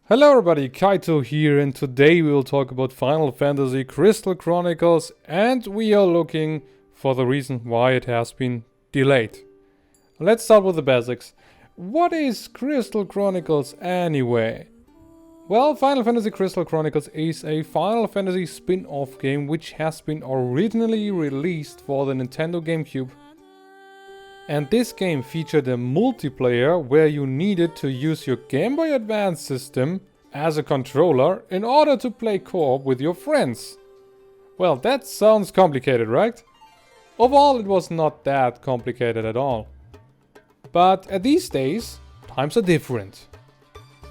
Hello everybody, Kaito here, and today we will talk about Final Fantasy Crystal Chronicles, and we are looking for the reason why it has been delayed. Let's start with the basics. What is Crystal Chronicles anyway? Well, Final Fantasy Crystal Chronicles is a Final Fantasy spin-off game which has been originally released for the Nintendo GameCube. And this game featured a multiplayer where you needed to use your Game Boy Advance system as a controller in order to play co-op with your friends. Well, that sounds complicated, right? Overall, it was not that complicated at all. But these days, times are different.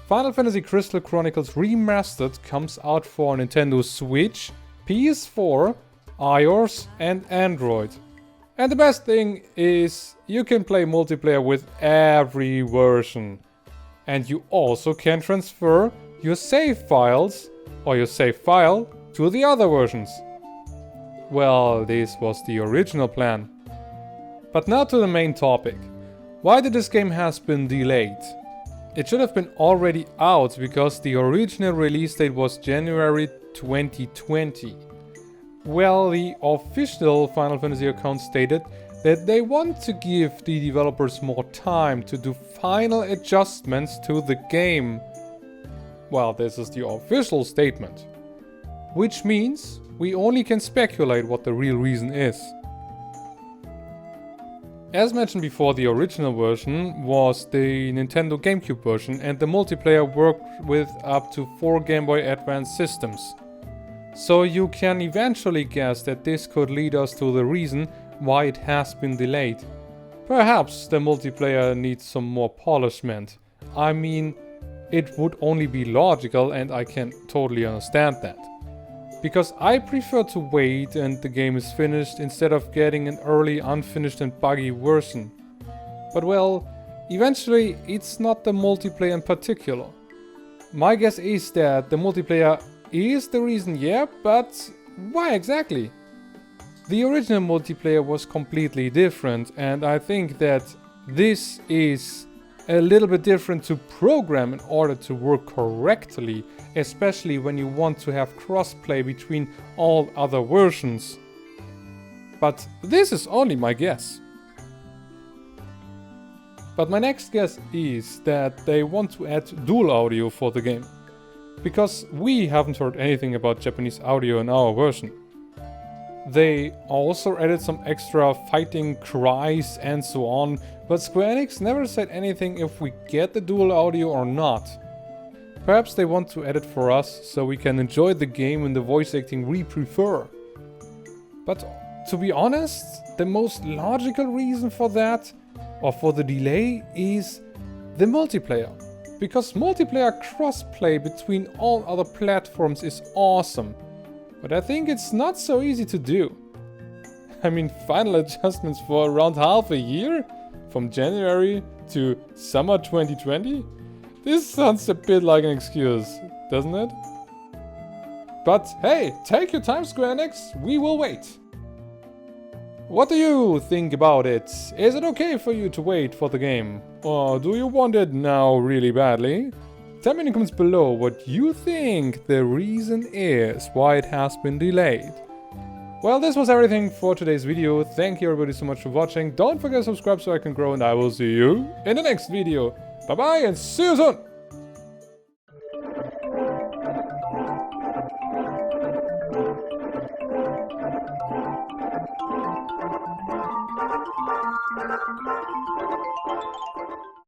Final Fantasy Crystal Chronicles Remastered comes out for Nintendo Switch, PS4, iOS and Android. And the best thing is, you can play multiplayer with every version. And you also can transfer your save files, or your save file, to the other versions. Well, this was the original plan. But now to the main topic. Why did this game has been delayed? It should have been already out because the original release date was January 2020. Well, the official Final Fantasy account stated that they want to give the developers more time to do final adjustments to the game. Well, this is the official statement. Which means we only can speculate what the real reason is. As mentioned before, the original version was the Nintendo GameCube version, and the multiplayer worked with up to 4 Game Boy Advance systems. So you can eventually guess that this could lead us to the reason why it has been delayed. Perhaps the multiplayer needs some more polishment. I mean, it would only be logical, and I can totally understand that. Because I prefer to wait and the game is finished instead of getting an early, unfinished and buggy version. But well, eventually it's not the multiplayer in particular. My guess is that the multiplayer is the reason, yeah, but why exactly? The original multiplayer was completely different, and I think that this is a little bit different to program in order to work correctly, especially when you want to have crossplay between all other versions. But this is only my guess. But my next guess is that they want to add dual audio for the game. Because we haven't heard anything about Japanese audio in our version. They also added some extra fighting cries and so on, but Square Enix never said anything if we get the dual audio or not. Perhaps they want to add it for us so we can enjoy the game in the voice acting we prefer. But to be honest, the most logical reason for that, or for the delay, is the multiplayer. Because multiplayer crossplay between all other platforms is awesome. But I think it's not so easy to do. I mean, final adjustments for around half a year? From January to summer 2020? This sounds a bit like an excuse, doesn't it? But hey, take your time, Square Enix, we will wait. What do you think about it? Is it okay for you to wait for the game? Or do you want it now really badly? Tell me in the comments below what you think the reason is why it has been delayed. Well, this was everything for today's video. Thank you everybody so much for watching. Don't forget to subscribe so I can grow, and I will see you in the next video. Bye bye and see you soon!